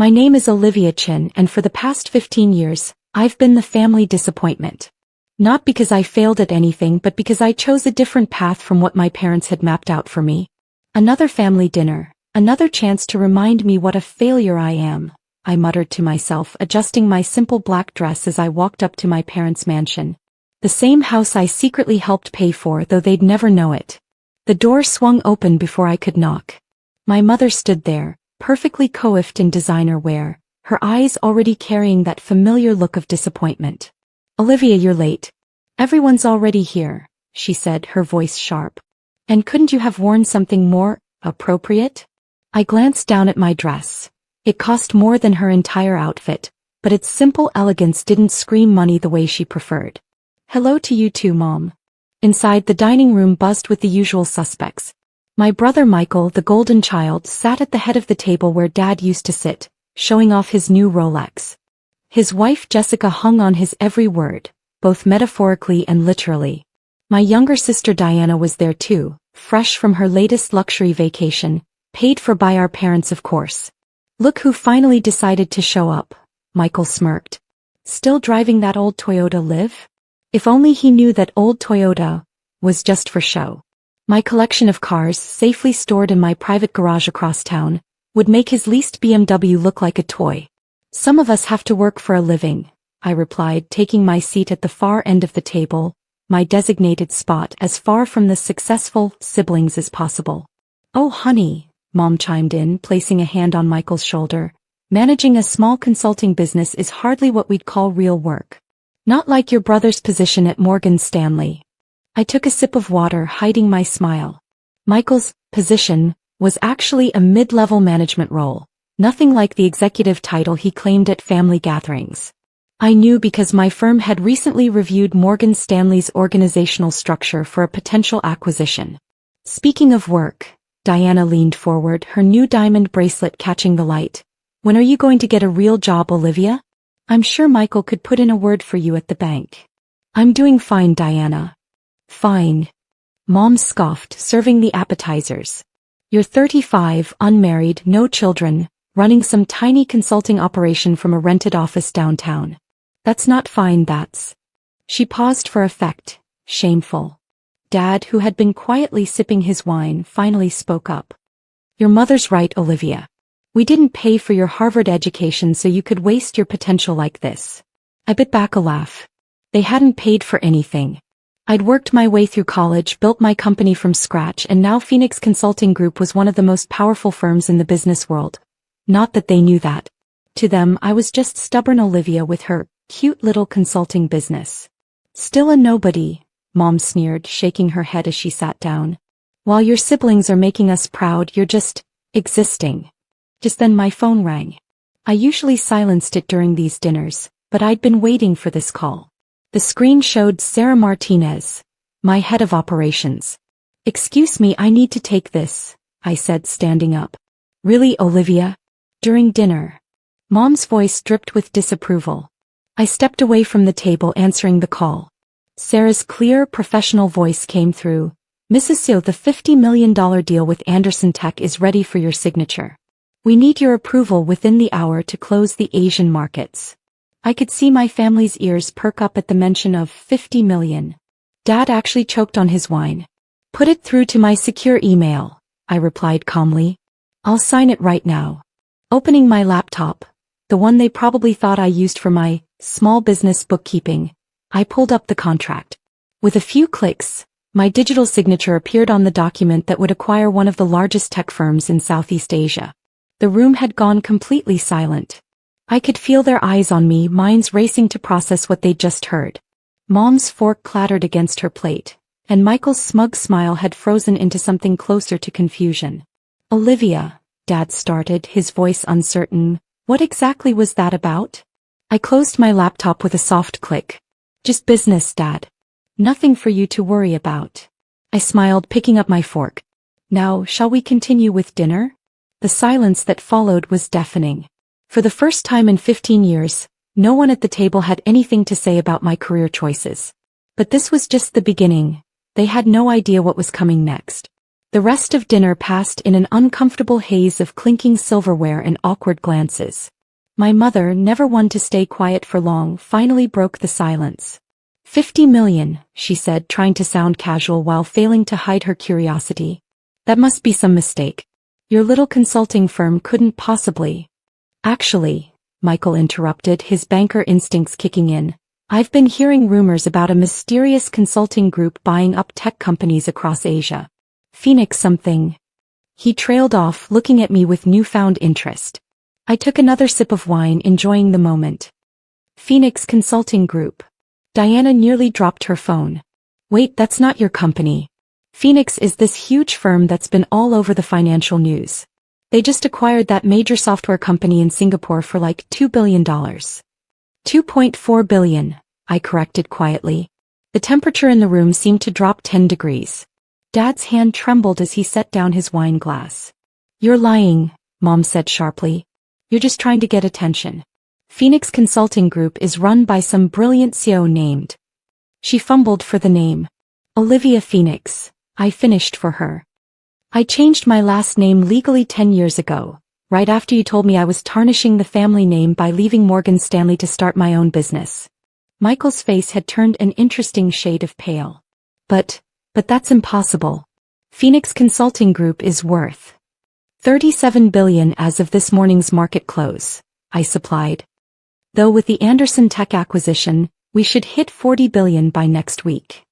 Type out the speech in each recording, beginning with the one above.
My name is Olivia Chen, and for the past 15 years, I've been the family disappointment. Not because I failed at anything but because I chose a different path from what my parents had mapped out for me. Another family dinner, another chance to remind me what a failure I am, I muttered to myself, adjusting my simple black dress as I walked up to my parents' mansion. The same house I secretly helped pay for, though they'd never know it. The door swung open before I could knock. My mother stood there, perfectly coiffed in designer wear, her eyes already carrying that familiar look of disappointment. "Olivia, you're late. Everyone's already here," she said, her voice sharp. "And couldn't you have worn something more appropriate?" I glanced down at my dress. It cost more than her entire outfit, but its simple elegance didn't scream money the way she preferred. "Hello to you too, Mom." Inside, the dining room buzzed with the usual suspects. My brother Michael, the golden child, sat at the head of the table where Dad used to sit, showing off his new Rolex. His wife Jessica hung on his every word, both metaphorically and literally. My younger sister Diana was there too, fresh from her latest luxury vacation, paid for by our parents of course. "Look who finally decided to show up," Michael smirked. "Still driving that old Toyota Liv? If only he knew that old Toyota was just for show. My collection of cars, safely stored in my private garage across town, would make his leased BMW look like a toy." "Some of us have to work for a living," I replied, taking my seat at the far end of the table, my designated spot as far from the successful siblings as possible. "Oh honey," Mom chimed in, placing a hand on Michael's shoulder, "managing a small consulting business is hardly what we'd call real work. Not like your brother's position at Morgan Stanley." I took a sip of water, hiding my smile. Michael's position was actually a mid-level management role, nothing like the executive title he claimed at family gatherings. I knew because my firm had recently reviewed Morgan Stanley's organizational structure for a potential acquisition. "Speaking of work," Diana leaned forward, her new diamond bracelet catching the light. "When are you going to get a real job, Olivia? I'm sure Michael could put in a word for you at the bank." "I'm doing fine, Diana." "Fine," Mom scoffed, serving the appetizers. "You're 35, unmarried, no children, running some tiny consulting operation from a rented office downtown. That's not fine, that's..." She paused for effect, shameful. Dad, who had been quietly sipping his wine, finally spoke up. "Your mother's right, Olivia. We didn't pay for your Harvard education so you could waste your potential like this." I bit back a laugh. They hadn't paid for anything. I'd worked my way through college, built my company from scratch, and now Phoenix Consulting Group was one of the most powerful firms in the business world. Not that they knew that. To them, I was just stubborn Olivia with her cute little consulting business. "Still a nobody," Mom sneered, shaking her head as she sat down. "While your siblings are making us proud, you're just existing." Just then my phone rang. I usually silenced it during these dinners, but I'd been waiting for this call. The screen showed Sarah Martinez, my head of operations. "Excuse me, I need to take this," I said, standing up. "Really, Olivia? During dinner?" Mom's voice dripped with disapproval. I stepped away from the table, answering the call. Sarah's clear, professional voice came through. "Mrs. Seo, the $50 million deal with Anderson Tech is ready for your signature. We need your approval within the hour to close the Asian markets." I could see my family's ears perk up at the mention of $50 million. Dad actually choked on his wine. "Put it through to my secure email," I replied calmly. "I'll sign it right now." Opening my laptop, the one they probably thought I used for my small business bookkeeping, I pulled up the contract. With a few clicks, my digital signature appeared on the document that would acquire one of the largest tech firms in Southeast Asia. The room had gone completely silent. I could feel their eyes on me, minds racing to process what they'd just heard. Mom's fork clattered against her plate, and Michael's smug smile had frozen into something closer to confusion. "Olivia," Dad started, his voice uncertain, "what exactly was that about?" I closed my laptop with a soft click. "Just business, Dad. Nothing for you to worry about." I smiled, picking up my fork. "Now, shall we continue with dinner?" The silence that followed was deafening. For the first time in 15 years, no one at the table had anything to say about my career choices. But this was just the beginning. They had no idea what was coming next. The rest of dinner passed in an uncomfortable haze of clinking silverware and awkward glances. My mother, never one to stay quiet for long, finally broke the silence. 50 million, she said, trying to sound casual while failing to hide her curiosity. That must be some mistake. Your little consulting firm couldn't possibly. Actually, Michael interrupted, his banker instincts kicking in. I've been hearing rumors about a mysterious consulting group buying up tech companies across Asia. Phoenix something. He trailed off, looking at me with newfound interest. I took another sip of wine, enjoying the moment. Phoenix Consulting Group. Diana nearly dropped her phone. Wait, that's not your company. Phoenix is this huge firm that's been all over the financial news. They just acquired that major software company in Singapore for like $2 billion. 2.4 billion, I corrected quietly. The temperature in the room seemed to drop 10 degrees. Dad's hand trembled as he set down his wine glass. You're lying, Mom said sharply. You're just trying to get attention. Phoenix Consulting Group is run by some brilliant CEO named. She fumbled for the name. Olivia Phoenix. I finished for her. I changed my last name legally 10 years ago, right after you told me I was tarnishing the family name by leaving Morgan Stanley to start my own business. Michael's face had turned an interesting shade of pale. But that's impossible. Phoenix Consulting Group is worth 37 billion as of this morning's market close, I supplied. Though with the Anderson Tech acquisition, we should hit 40 billion by next week.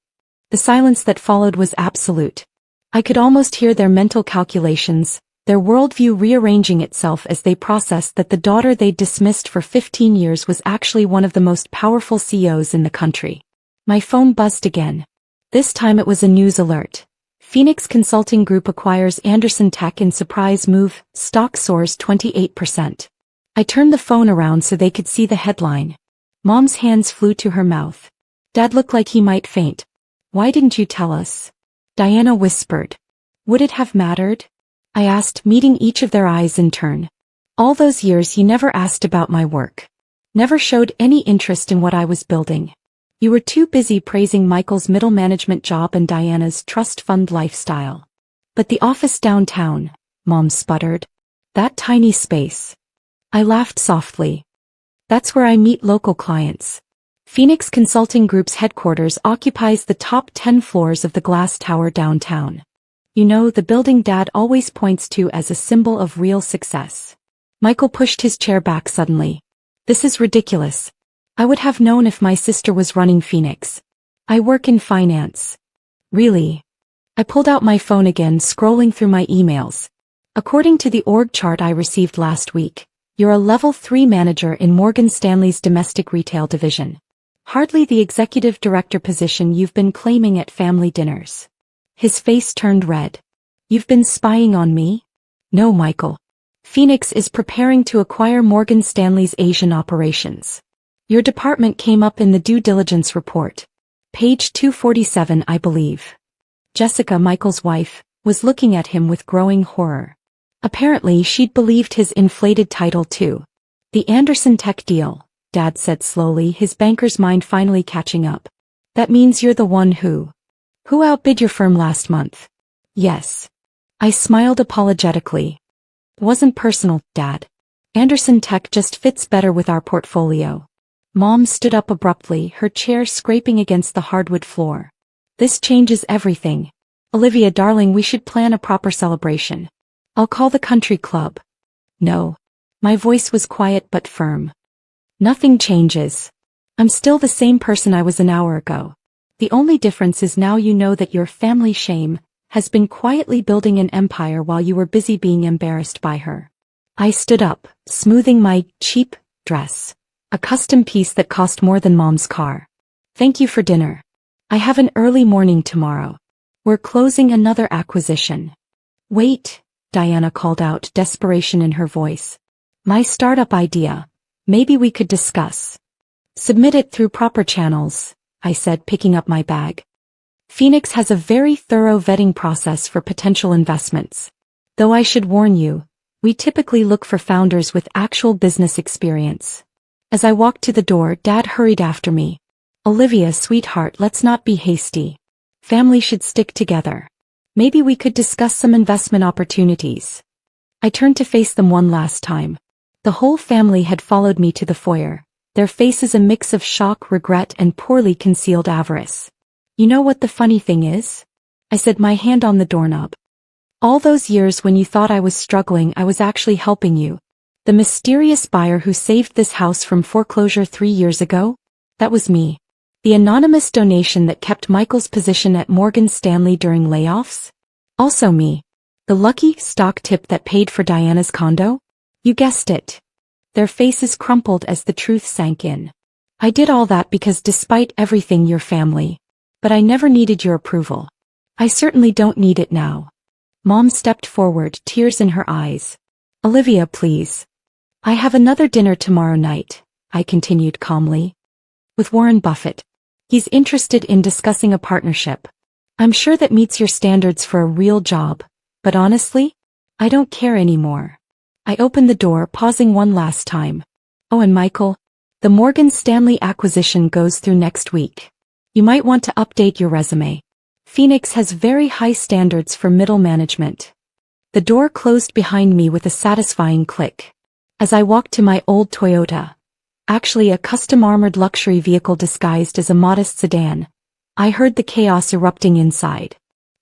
The silence that followed was absolute. I could almost hear their mental calculations, their worldview rearranging itself as they processed that the daughter they'd dismissed for 15 years was actually one of the most powerful CEOs in the country. My phone buzzed again. This time it was a news alert. Phoenix Consulting Group acquires Anderson Tech in surprise move, stock soars 28%. I turned the phone around so they could see the headline. Mom's hands flew to her mouth. Dad looked like he might faint. Why didn't you tell us? Diana whispered. Would it have mattered? I asked, meeting each of their eyes in turn. All those years you never asked about my work. Never showed any interest in what I was building. You were too busy praising Michael's middle management job and Diana's trust fund lifestyle. But the office downtown, Mom sputtered. That tiny space. I laughed softly. That's where I meet local clients. Phoenix Consulting Group's headquarters occupies the top 10 floors of the glass tower downtown. You know, the building Dad always points to as a symbol of real success. Michael pushed his chair back suddenly. This is ridiculous. I would have known if my sister was running Phoenix. I work in finance. Really? I pulled out my phone again, scrolling through my emails. According to the org chart I received last week, you're a level 3 manager in Morgan Stanley's domestic retail division. Hardly the executive director position you've been claiming at family dinners. His face turned red. You've been spying on me? No, Michael. Phoenix is preparing to acquire Morgan Stanley's Asian operations. Your department came up in the due diligence report. Page 247, I believe. Jessica, Michael's wife, was looking at him with growing horror. Apparently she'd believed his inflated title too. The Anderson Tech deal, Dad said slowly, his banker's mind finally catching up. That means you're the one who outbid your firm last month. Yes. I smiled apologetically. Wasn't personal, Dad. Anderson Tech just fits better with our portfolio. Mom stood up abruptly, her chair scraping against the hardwood floor. This changes everything. Olivia, darling, we should plan a proper celebration. I'll call the country club. No. My voice was quiet but firm. Nothing changes. I'm still the same person I was an hour ago. The only difference is now you know that your family shame has been quietly building an empire while you were busy being embarrassed by her. I stood up, smoothing my cheap dress. A custom piece that cost more than Mom's car. Thank you for dinner. I have an early morning tomorrow. We're closing another acquisition. Wait, Diana called out, desperation in her voice. My startup idea. Maybe we could discuss. Submit it through proper channels, I said, picking up my bag. Phoenix has a very thorough vetting process for potential investments. Though I should warn you, we typically look for founders with actual business experience. As I walked to the door, Dad hurried after me. Olivia, sweetheart, let's not be hasty. Family should stick together. Maybe we could discuss some investment opportunities. I turned to face them one last time. The whole family had followed me to the foyer, their faces a mix of shock, regret, and poorly concealed avarice. You know what the funny thing is? I said, my hand on the doorknob. All those years when you thought I was struggling, I was actually helping you. The mysterious buyer who saved this house from foreclosure 3 years ago? That was me. The anonymous donation that kept Michael's position at Morgan Stanley during layoffs? Also me. The lucky stock tip that paid for Diana's condo? You guessed it. Their faces crumpled as the truth sank in. I did all that because despite everything, your family. But I never needed your approval. I certainly don't need it now. Mom stepped forward, tears in her eyes. Olivia, please. I have another dinner tomorrow night, I continued calmly. With Warren Buffett. He's interested in discussing a partnership. I'm sure that meets your standards for a real job, but honestly, I don't care anymore. I opened the door, pausing one last time. Oh, and Michael, the Morgan Stanley acquisition goes through next week. You might want to update your resume. Phoenix has very high standards for middle management. The door closed behind me with a satisfying click. As I walked to my old Toyota, actually a custom-armored luxury vehicle disguised as a modest sedan, I heard the chaos erupting inside.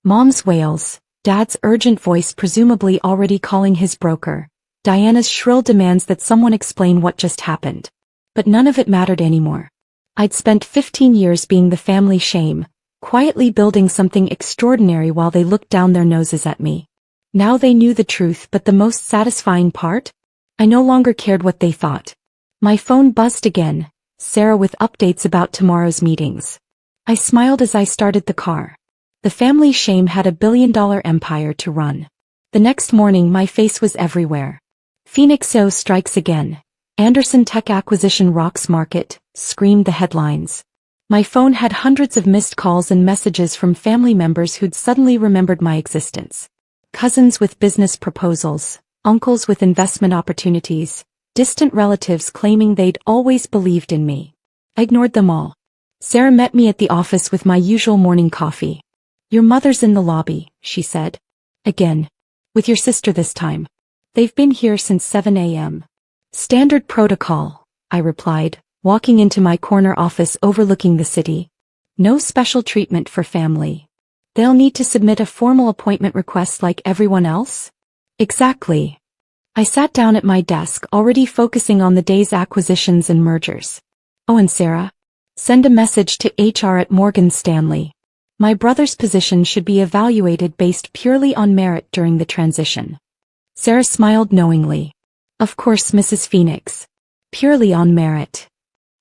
Mom's wails, Dad's urgent voice presumably already calling his broker, Diana's shrill demands that someone explain what just happened. But none of it mattered anymore. I'd spent 15 years being the family shame, quietly building something extraordinary while they looked down their noses at me. Now they knew the truth, but the most satisfying part? I no longer cared what they thought. My phone buzzed again, Sarah with updates about tomorrow's meetings. I smiled as I started the car. The family shame had a billion-dollar empire to run. The next morning my face was everywhere. Phoenix strikes again. Anderson Tech acquisition rocks market, screamed the headlines. My phone had hundreds of missed calls and messages from family members who'd suddenly remembered my existence. Cousins with business proposals, uncles with investment opportunities, distant relatives claiming they'd always believed in me. I ignored them all. Sarah met me at the office with my usual morning coffee. Your mother's in the lobby, she said. Again. With your sister this time. They've been here since 7 a.m. Standard protocol, I replied, walking into my corner office overlooking the city. No special treatment for family. They'll need to submit a formal appointment request like everyone else? Exactly. I sat down at my desk, already focusing on the day's acquisitions and mergers. Oh, and Sarah? Send a message to HR at Morgan Stanley. My brother's position should be evaluated based purely on merit during the transition. Sarah smiled knowingly. Of course, Mrs. Phoenix. Purely on merit.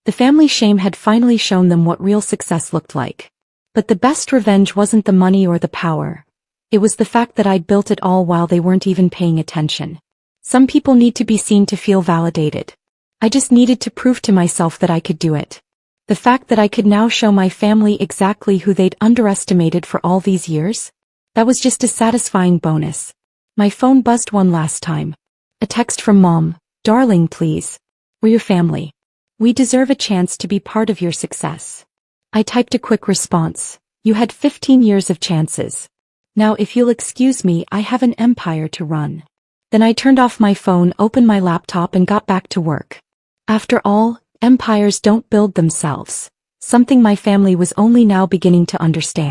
The family shame had finally shown them what real success looked like. But the best revenge wasn't the money or the power. It was the fact that I'd built it all while they weren't even paying attention. Some people need to be seen to feel validated. I just needed to prove to myself that I could do it. The fact that I could now show my family exactly who they'd underestimated for all these years? That was just a satisfying bonus. My phone buzzed one last time. A text from Mom. Darling, please. We're your family. We deserve a chance to be part of your success. I typed a quick response. You had 15 years of chances. Now if you'll excuse me, I have an empire to run. Then I turned off my phone, opened my laptop and got back to work. After all, empires don't build themselves. Something my family was only now beginning to understand.